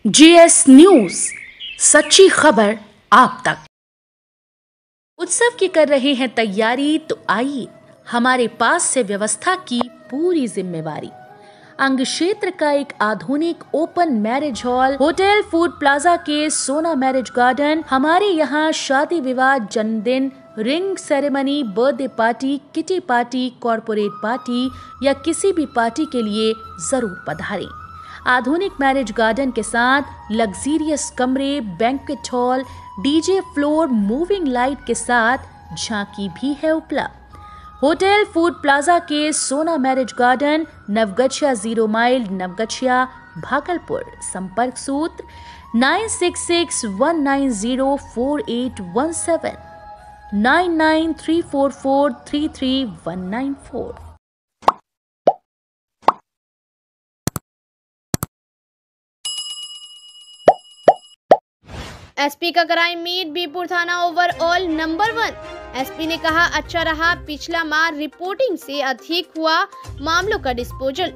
GS news, सच्ची खबर आप तक। उत्सव की कर रहे हैं तैयारी, तो आइए हमारे पास से व्यवस्था की पूरी जिम्मेवारी। अंग क्षेत्र का एक आधुनिक open marriage hall hotel food plaza के सोना मैरिज गार्डन। हमारे यहाँ शादी विवाह, जन्मदिन, ring ceremony, birthday party, kitty party, corporate party या किसी भी पार्टी के लिए जरूर पधारें। आधुनिक मैरिज गार्डन के साथ लग्जीरियस कमरे, banquet hall, DJ floor, moving light के साथ झांकी भी है उपलब्ध। होटल फूड प्लाजा के Sona marriage garden, Naugachia 0 mile, Naugachia, Bhagalpur. संपर्क सूत्र 9661904817 9934433194। एसपी का क्राइम मीट, बीरपुर थाना ओवरऑल नंबर 1। एसपी ने कहा, अच्छा रहा पिछला माह रिपोर्टिंग से अधिक हुआ मामलों का डिस्पोजल।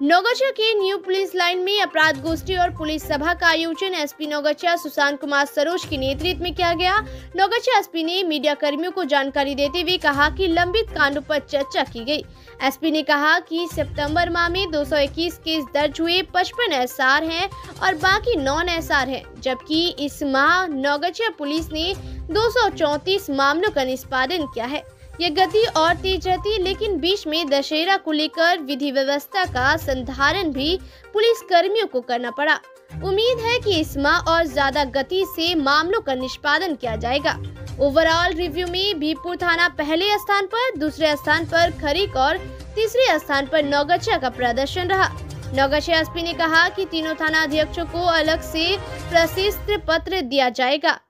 नौगछिया के न्यू पुलिस लाइन में अपराध गोष्ठी और पुलिस सभा का आयोजन एसपी नौगछिया सुशांत कुमार सरोज के नेतृत्व में किया गया। नौगछिया एसपी ने मीडिया कर्मियों को जानकारी देते हुए कहा कि लंबित कांडों पर चर्चा की गई। एसपी ने कहा कि सितंबर माह में 221 केस दर्ज हुए, 55 एसआर हैं और बाकी नॉन एसआर हैं, जबकि इस माह नौगछिया पुलिस ने 234 मामलों का निष्पादन किया है। ये गति और तेज रहती, लेकिन बीच में दशहरा को लेकर विधि व्यवस्था का संधारण भी पुलिस कर्मियों को करना पड़ा। उम्मीद है कि इस माह और ज्यादा गति से मामलों का निष्पादन किया जाएगा। ओवरऑल रिव्यू में बीरपुर थाना पहले स्थान पर, दूसरे स्थान पर खरीक और तीसरे स्थान पर नौगछिया का प्रदर्शन रहा। नौगछिया एसपी ने कहा कि तीनों थाना अध्यक्षों को अलग से प्रशस्ति पत्र दिया जाएगा।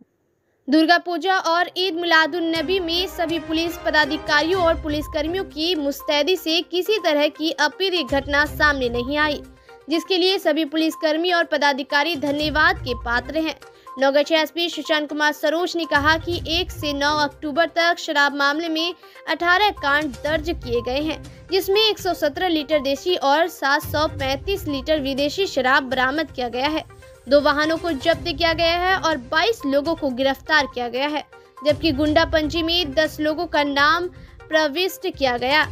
दुर्गा पूजा और ईद मिलादुन नबी में सभी पुलिस पदाधिकारियों और पुलिस कर्मियों की मुस्तैदी से किसी तरह की अप्रिय घटना सामने नहीं आई, जिसके लिए सभी पुलिस कर्मी और पदाधिकारी धन्यवाद के पात्र हैं। नौगछिया एसपी सुशांत कुमार सरोज ने कहा कि 1 से 9 अक्टूबर तक शराब मामले में 18 कांड दर्ज किए गए हैं, जिसमें 117 लीटर देशी और 735 लीटर विदेशी शराब बरामद किया गया है। 2 वाहनों को जब्त किया गया है और 22 लोगों को गिरफ्तार किया गया है, जबकि गुंडा पंजी में 10 लोगों का नाम प्रविष्ट किया गया,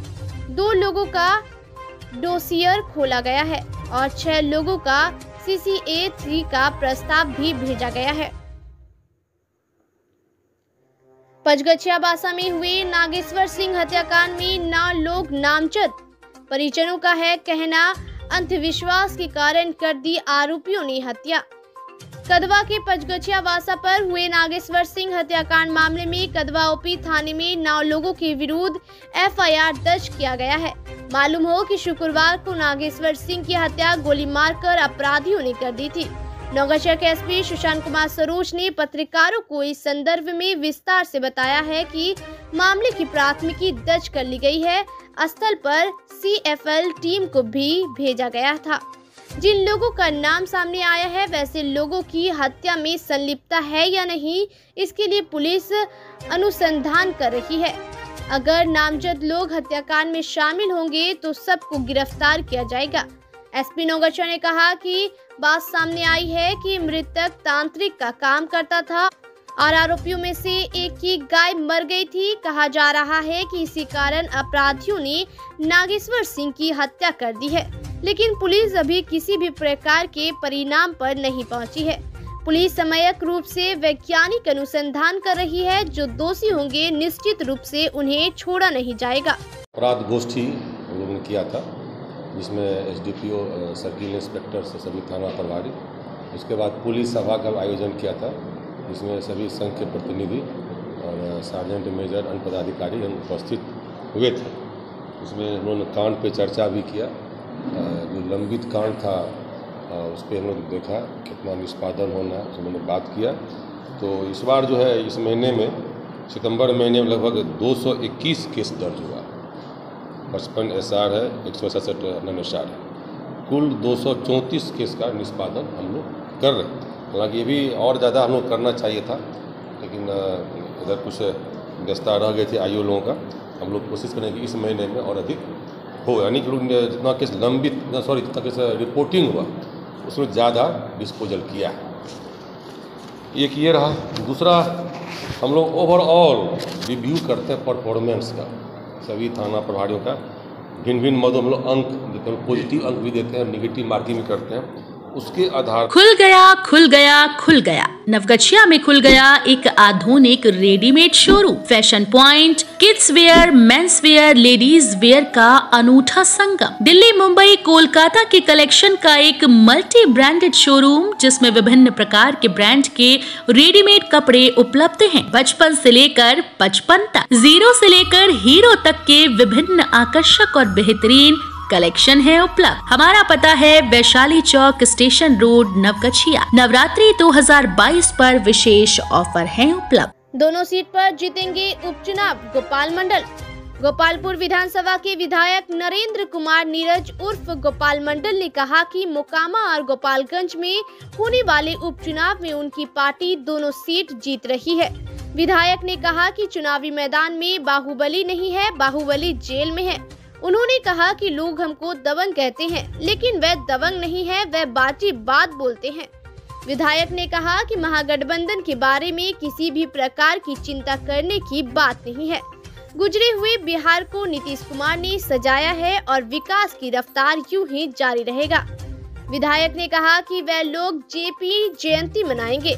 2 लोगों का डोसियर खोला गया है और 6 लोगों का CCA 3 का प्रस्ताव भी भेजा गया है। पचगछिया बासा में हुए नागेश्वर सिंह हत्याकांड में 9 लोग नामजद। परिजनों का है कहना, अंधविश्वास के कारण कर दी आरोपियों ने हत्या। कदवा के पचगछिया वासा पर हुए नागेश्वर सिंह हत्याकांड मामले में कदवा ओपी थाने में 9 लोगों के विरुद्ध FIR दर्ज किया गया है। मालूम हो कि शुक्रवार को नागेश्वर सिंह की हत्या गोली मारकर अपराधियों ने कर दी थी। नौगछिया के एसपी सुशांत कुमार सरोज ने पत्रकारों को इस संदर्भ में विस्तार से बताया है कि मामले की प्राथमिकी दर्ज कर ली गई है। स्थल पर CFL टीम को भी भेजा गया था। जिन लोगों का नाम सामने आया है, वैसे लोगों की हत्या में संलिप्तता है या नहीं, इसके लिए पुलिस अनुसंधान कर रही है। अगर नामजद लोग हत्याकांड में शामिल होंगे तो सबको गिरफ्तार किया जाएगा। एसपी नौगछिया ने कहा कि बात सामने आई है कि मृतक तांत्रिक का काम करता था और आरोपियों में से एक की गाय मर गई थी। कहा जा रहा है कि इसी कारण अपराधियों ने नागेश्वर सिंह की हत्या कर दी है, लेकिन पुलिस अभी किसी भी प्रकार के परिणाम पर नहीं पहुंची है। पुलिस समयक रूप से वैज्ञानिक अनुसंधान कर रही है। जो दोषी होंगे निश्चित रूप से उन्हें छोड़ा नहीं जाएगा। अपराध गोष्ठी हम लोगों ने किया था, जिसमें SDPO, सर्किल इंस्पेक्टर से सभी थाना प्रभारी, उसके बाद पुलिस सभा का आयोजन किया था, जिसमें सभी संघ के प्रतिनिधि और सार्जेंट मेजर अन्य पदाधिकारी उपस्थित हुए थे। उसमें उन्होंने कांड पे चर्चा भी किया। जो लंबित कांड था उस पर हम लोग देखा कितना निष्पादन होना है, उन्होंने बात किया। तो इस बार जो है, इस महीने में सितंबर महीने में लगभग 221 केस दर्ज हुआ, 55 SR है, 167 नॉन SR है, कुल 234 केस का निष्पादन हम लोग कर रहे हैं। हालांकि ये भी और ज़्यादा हम लोग करना चाहिए था, लेकिन इधर कुछ व्यस्तता रह गई थी आयु लोगों का। हम लोग कोशिश करेंगे कि इस महीने में और अधिक हो, यानी कि जितना केस जितना केस रिपोर्टिंग हुआ उसमें ज़्यादा डिस्पोजल किया है। एक ये रहा। दूसरा, हम लोग ओवरऑल रिव्यू करते हैं परफॉर्मेंस का, सभी थाना प्रभारियों का भिन्न भिन्न मदों हम लोग अंक देते हैं, पॉजिटिव अंक भी देते हैं, नेगेटिव मार्किंग भी करते हैं। उसके आधार खुल गया नवगछिया में खुल गया एक आधुनिक readymade showroom. Fashion point, kids where, men's wear, ladies wear का अनूठा संगम। दिल्ली, मुंबई, कोलकाता के कलेक्शन का एक मल्टी ब्रांडेड शोरूम जिसमें विभिन्न प्रकार के ब्रांड के रेडीमेड कपड़े उपलब्ध हैं। बचपन से लेकर 55 तक, जीरो से लेकर हीरो तक के विभिन्न आकर्षक और बेहतरीन कलेक्शन है उपलब्ध। हमारा पता है वैशाली चौक, स्टेशन रोड, नवगछिया। नवरात्रि 2022 पर विशेष ऑफर है उपलब्ध। दोनों सीट पर जीतेंगे उपचुनाव गोपाल मंडल। गोपालपुर विधानसभा के विधायक नरेंद्र कुमार नीरज उर्फ गोपाल मंडल ने कहा कि मोकामा और गोपालगंज में होने वाले उपचुनाव में उनकी पार्टी दोनों सीट जीत रही है। विधायक ने कहा कि चुनावी मैदान में बाहुबली नहीं है, बाहुबली जेल में है। उन्होंने कहा कि लोग हमको दबंग कहते हैं, लेकिन वह दबंग नहीं है, वह बाची बात बोलते हैं। विधायक ने कहा कि महागठबंधन के बारे में किसी भी प्रकार की चिंता करने की बात नहीं है। गुजरे हुए बिहार को नीतीश कुमार ने सजाया है और विकास की रफ्तार यूं ही जारी रहेगा। विधायक ने कहा कि वह लोग जेपी जयंती मनाएंगे।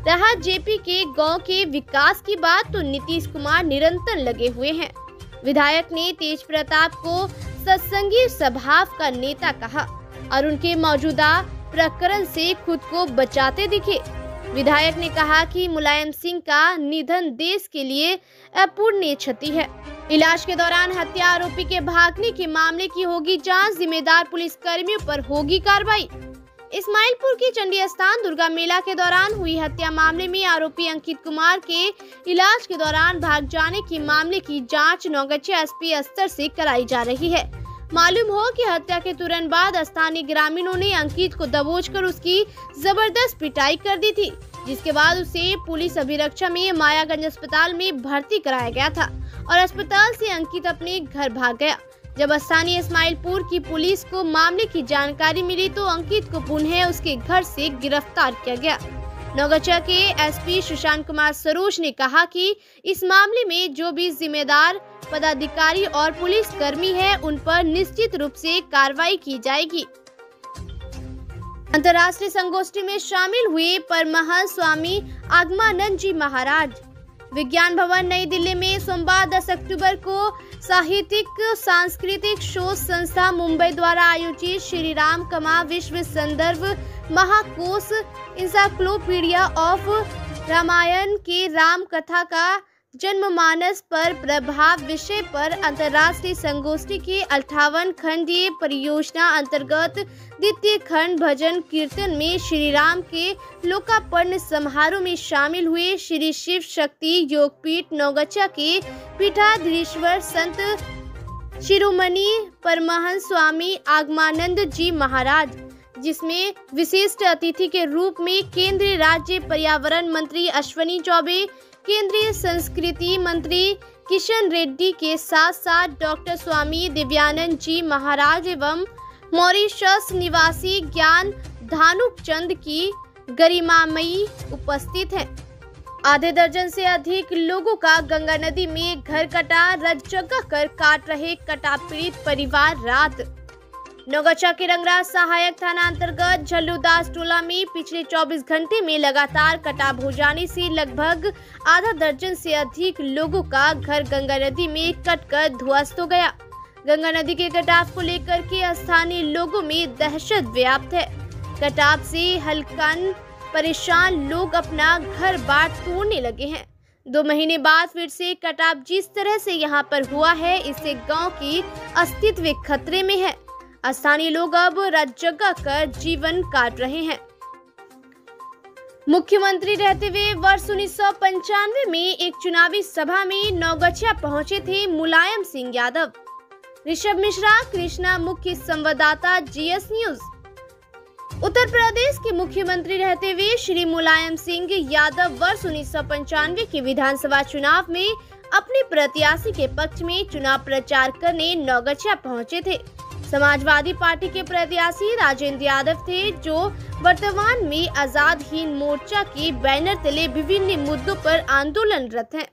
रहा जेपी के गांव के विकास की बात, तो नीतीश कुमार निरंतर लगे हुए हैं। विधायक ने तेज प्रताप को सत्संगी स्वभाव का नेता कहा और उनके मौजूदा प्रकरण से खुद को बचाते दिखे। विधायक ने कहा कि मुलायम सिंह का निधन देश के लिए अपूरणीय क्षति है। इलाज के दौरान हत्या आरोपी के भागने के मामले की होगी जांच, जिम्मेदार पुलिस कर्मियों पर होगी कार्रवाई। इस्माइलपुर की चंडी स्थान दुर्गा मेला के दौरान हुई हत्या मामले में आरोपी अंकित कुमार के इलाज के दौरान भाग जाने के मामले की जांच नौगछिया एसपी स्तर से कराई जा रही है। मालूम हो कि हत्या के तुरंत बाद स्थानीय ग्रामीणों ने अंकित को दबोचकर उसकी जबरदस्त पिटाई कर दी थी, जिसके बाद उसे पुलिस अभिरक्षा में मायागंज अस्पताल में भर्ती कराया गया था और अस्पताल से अंकित अपने घर भाग गया। जब स्थानीय इस्माइलपुर की पुलिस को मामले की जानकारी मिली तो अंकित को पुनः उसके घर से गिरफ्तार किया गया। नौगछिया के एसपी सुशांत कुमार सरोज ने कहा कि इस मामले में जो भी जिम्मेदार पदाधिकारी और पुलिस कर्मी है उन पर निश्चित रूप से कार्रवाई की जाएगी। अंतर्राष्ट्रीय संगोष्ठी में शामिल हुए परमहंस स्वामी आगमानंद जी महाराज। विज्ञान भवन नई दिल्ली में सोमवार 10 अक्टूबर को साहित्यिक सांस्कृतिक शोध संस्था मुंबई द्वारा आयोजित श्री राम कमा विश्व संदर्भ महाकोश इंसाइक्लोपीडिया ऑफ रामायण के राम कथा का जनमानस पर प्रभाव विषय पर अंतर्राष्ट्रीय संगोष्ठी के 58 खंडीय परियोजना अंतर्गत द्वितीय खंड भजन कीर्तन में श्री राम के लोकार्पण समारोह में शामिल हुए श्री शिव शक्ति योगपीठ नौगछिया के पीठाधीश्वर संत शिरोमणि परमहंस स्वामी आगमानंद जी महाराज, जिसमें विशिष्ट अतिथि के रूप में केंद्रीय राज्य पर्यावरण मंत्री अश्विनी चौबे, केंद्रीय संस्कृति मंत्री किशन रेड्डी के साथ साथ डॉक्टर स्वामी दिव्यानंद जी महाराज एवं मॉरिशस निवासी ज्ञान धानुकचंद की गरिमामयी उपस्थित हैं। आधे दर्जन से अधिक लोगों का गंगा नदी में घर कटा, रज जगह कर काट रहे कटा पीड़ित परिवार रात। नौगछिया के रंगराज सहायक थाना अंतर्गत झल्लूदास टोला में पिछले 24 घंटे में लगातार कटाव हो जाने से लगभग आधा दर्जन से अधिक लोगों का घर गंगा नदी में कटकर ध्वस्त हो गया। गंगा नदी के कटाव को लेकर के स्थानीय लोगों में दहशत व्याप्त है। कटाव से हल्कन परेशान लोग अपना घर बार तोड़ने लगे हैं। 2 महीने बाद फिर से कटाव जिस तरह से यहाँ पर हुआ है, इससे गाँव की अस्तित्व खतरे में है। स्थानीय लोग अब रात जगह कर जीवन काट रहे हैं। मुख्यमंत्री रहते हुए वर्ष 1995 में एक चुनावी सभा में नौगछिया पहुंचे थे मुलायम सिंह यादव। ऋषभ मिश्रा, कृष्णा, मुख्य संवाददाता, जीएस न्यूज। उत्तर प्रदेश के मुख्यमंत्री रहते हुए श्री मुलायम सिंह यादव वर्ष 1995 के विधानसभा चुनाव में अपने प्रत्याशी के पक्ष में चुनाव प्रचार करने नौगछिया पहुंचे थे। समाजवादी पार्टी के प्रत्याशी राजेंद्र यादव थे, जो वर्तमान में आजाद हिंद मोर्चा के बैनर तले विभिन्न मुद्दों पर आंदोलनरत हैं।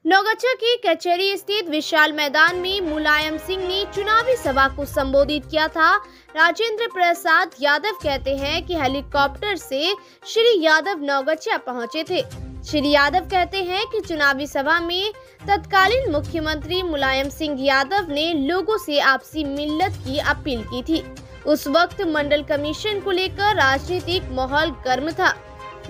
नौगछा की कचहरी स्थित विशाल मैदान में मुलायम सिंह ने चुनावी सभा को संबोधित किया था। राजेंद्र प्रसाद यादव कहते हैं कि हेलीकॉप्टर से श्री यादव नौगछा पहुंचे थे। श्री यादव कहते हैं कि चुनावी सभा में तत्कालीन मुख्यमंत्री मुलायम सिंह यादव ने लोगों से आपसी मिल्लत की अपील की थी। उस वक्त मंडल कमीशन को लेकर राजनीतिक माहौल गर्म था,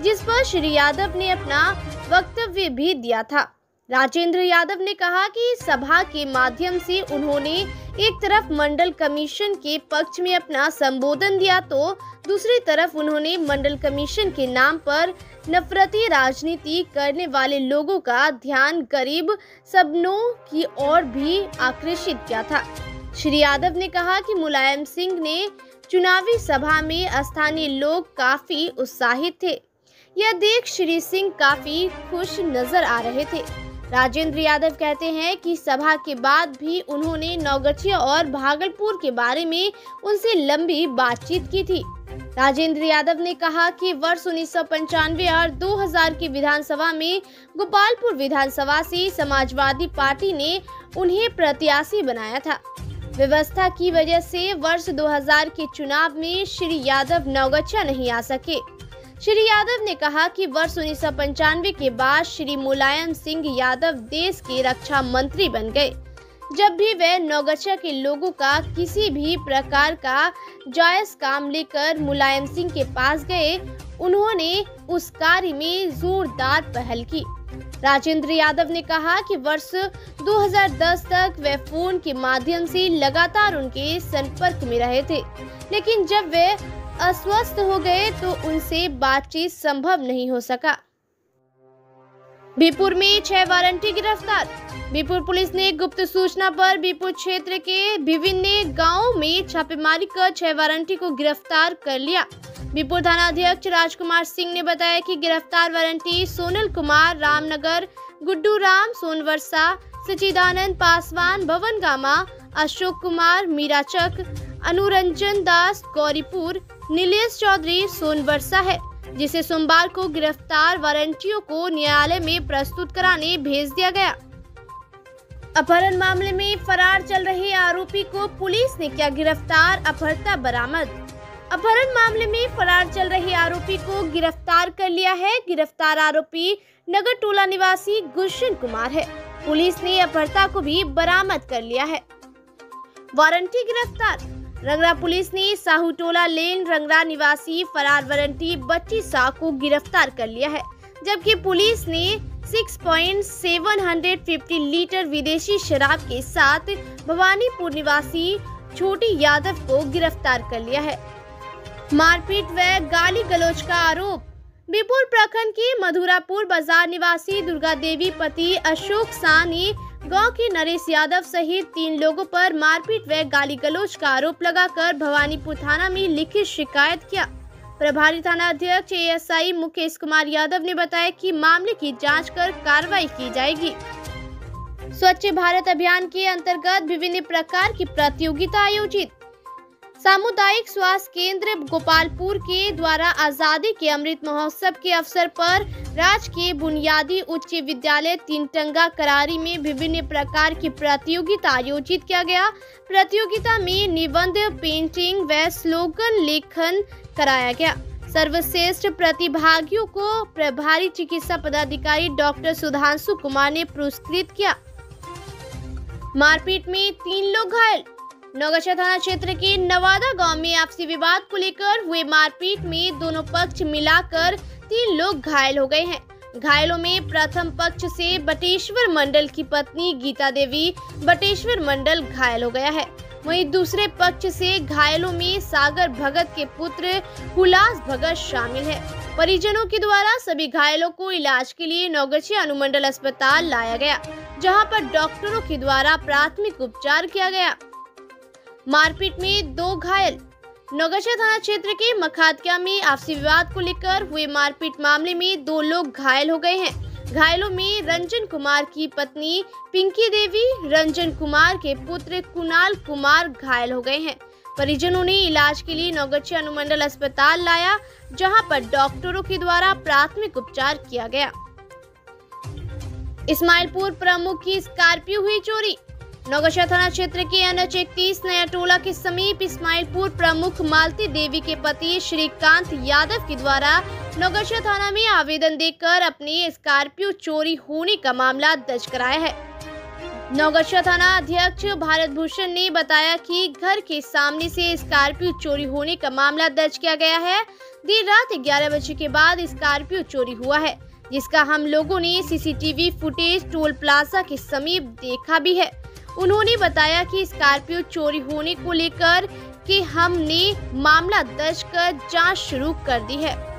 जिस पर श्री यादव ने अपना वक्तव्य भी दिया था। राजेंद्र यादव ने कहा कि सभा के माध्यम से उन्होंने एक तरफ मंडल कमीशन के पक्ष में अपना संबोधन दिया, तो दूसरी तरफ उन्होंने मंडल कमीशन के नाम पर नफरती राजनीति करने वाले लोगों का ध्यान गरीब सपनों की ओर भी आकर्षित किया था। श्री यादव ने कहा कि मुलायम सिंह ने चुनावी सभा में स्थानीय लोग काफी उत्साहित थे। यह देख श्री सिंह काफी खुश नजर आ रहे थे। राजेंद्र यादव कहते हैं कि सभा के बाद भी उन्होंने नौगछिया और भागलपुर के बारे में उनसे लंबी बातचीत की थी। राजेंद्र यादव ने कहा कि वर्ष 1995 और 2000 की विधानसभा में गोपालपुर विधानसभा से समाजवादी पार्टी ने उन्हें प्रत्याशी बनाया था। व्यवस्था की वजह से वर्ष 2000 के चुनाव में श्री यादव नौगछिया नहीं आ सके। श्री यादव ने कहा कि वर्ष 1995 के बाद श्री मुलायम सिंह यादव देश के रक्षा मंत्री बन गए। जब भी वे नौगछिया के लोगों का किसी भी प्रकार का जायज काम लेकर मुलायम सिंह के पास गए, उन्होंने उस कार्य में जोरदार पहल की। राजेंद्र यादव ने कहा कि वर्ष 2010 तक वे फोन के माध्यम से लगातार उनके संपर्क में रहे थे, लेकिन जब वे अस्वस्थ हो गए तो उनसे बातचीत संभव नहीं हो सका। बीपुर में 6 वारंटी गिरफ्तार। बीपुर पुलिस ने गुप्त सूचना पर बीपुर क्षेत्र के विभिन्न गांवों में छापेमारी कर 6 वारंटी को गिरफ्तार कर लिया। बीपुर थाना अध्यक्ष राजकुमार सिंह ने बताया कि गिरफ्तार वारंटी सोनल कुमार, रामनगर, गुड्डू राम, सोनवर्षा, सचिदानंद पासवान, भवन गामा, अशोक कुमार, मीराचक, अनुरंजन दास, गौरीपुर, नीलेश चौधरी, सोनवर्षा है, जिसे सोमवार को गिरफ्तार वारंटियों को न्यायालय में प्रस्तुत कराने भेज दिया गया। अपहरण मामले में फरार चल रहे आरोपी को पुलिस ने किया गिरफ्तार, अपहर्ता बरामद। अपहरण मामले में फरार चल रहे आरोपी को गिरफ्तार कर लिया है। गिरफ्तार आरोपी नगर टोला निवासी गुलशन कुमार है। पुलिस ने अपहर्ता को भी बरामद कर लिया है। वारंटी गिरफ्तार। रंगरा पुलिस ने साहू टोला लेन रंगरा निवासी फरार वारंटी बच्ची शाह को गिरफ्तार कर लिया है, जबकि पुलिस ने 6.750 लीटर विदेशी शराब के साथ भवानीपुर निवासी छोटी यादव को गिरफ्तार कर लिया है। मारपीट व गाली गलौज का आरोप। बीपुर प्रखंड के मधुरापुर बाजार निवासी दुर्गा देवी पति अशोक शाह ने गांव के नरेश यादव सहित 3 लोगों पर मारपीट व गाली गलौज का आरोप लगाकर भवानीपुर थाना में लिखित शिकायत किया। प्रभारी थाना अध्यक्ष ASI मुकेश कुमार यादव ने बताया कि मामले की जांच कर कार्रवाई की जाएगी। स्वच्छ भारत अभियान के अंतर्गत विभिन्न प्रकार की प्रतियोगिता आयोजित। सामुदायिक स्वास्थ्य केंद्र गोपालपुर के द्वारा आजादी के अमृत महोत्सव के अवसर पर राजकीय बुनियादी उच्च विद्यालय तीनटंगा करारी में विभिन्न प्रकार की प्रतियोगिता आयोजित किया गया। प्रतियोगिता में निबंध, पेंटिंग व स्लोगन लेखन कराया गया। सर्वश्रेष्ठ प्रतिभागियों को प्रभारी चिकित्सा पदाधिकारी डॉक्टर सुधांशु कुमार ने पुरस्कृत किया। मारपीट में 3 लोग घायल। नौगछिया थाना क्षेत्र के नवादा गांव में आपसी विवाद को लेकर हुए मारपीट में दोनों पक्ष मिलाकर 3 लोग घायल हो गए हैं। घायलों में प्रथम पक्ष से बटेश्वर मंडल की पत्नी गीता देवी बटेश्वर मंडल घायल हो गया है। वहीं दूसरे पक्ष से घायलों में सागर भगत के पुत्र हुलास भगत शामिल है। परिजनों के द्वारा सभी घायलों को इलाज के लिए नौगछिया अनुमंडल अस्पताल लाया गया, जहां पर डॉक्टरों के द्वारा प्राथमिक उपचार किया गया। मारपीट में 2 घायल। नौगछिया थाना क्षेत्र के मखादकिया में आपसी विवाद को लेकर हुए मारपीट मामले में 2 लोग घायल हो गए हैं। घायलों में रंजन कुमार की पत्नी पिंकी देवी, रंजन कुमार के पुत्र कुणाल कुमार घायल हो गए हैं। परिजनों ने इलाज के लिए नौगछिया अनुमंडल अस्पताल लाया, जहां पर डॉक्टरों के द्वारा प्राथमिक उपचार किया गया। इस्माइलपुर प्रमुख की स्कॉर्पियो हुई चोरी। नौगछिया थाना क्षेत्र के NH 31 नया टोला के समीप इस्माइलपुर प्रमुख मालती देवी के पति श्रीकांत यादव के द्वारा नौगछिया थाना में आवेदन देकर अपनी स्कॉर्पियो चोरी होने का मामला दर्ज कराया है। नौगछिया थाना अध्यक्ष भारत भूषण ने बताया कि घर के सामने से स्कॉर्पियो चोरी होने का मामला दर्ज किया गया है। देर रात 11 बजे के बाद स्कॉर्पियो चोरी हुआ है, जिसका हम लोगों ने CCTV फुटेज टोल प्लाजा के समीप देखा भी है। उन्होंने बताया कि स्कॉर्पियो चोरी होने को लेकर कि हमने मामला दर्ज कर जांच शुरू कर दी है।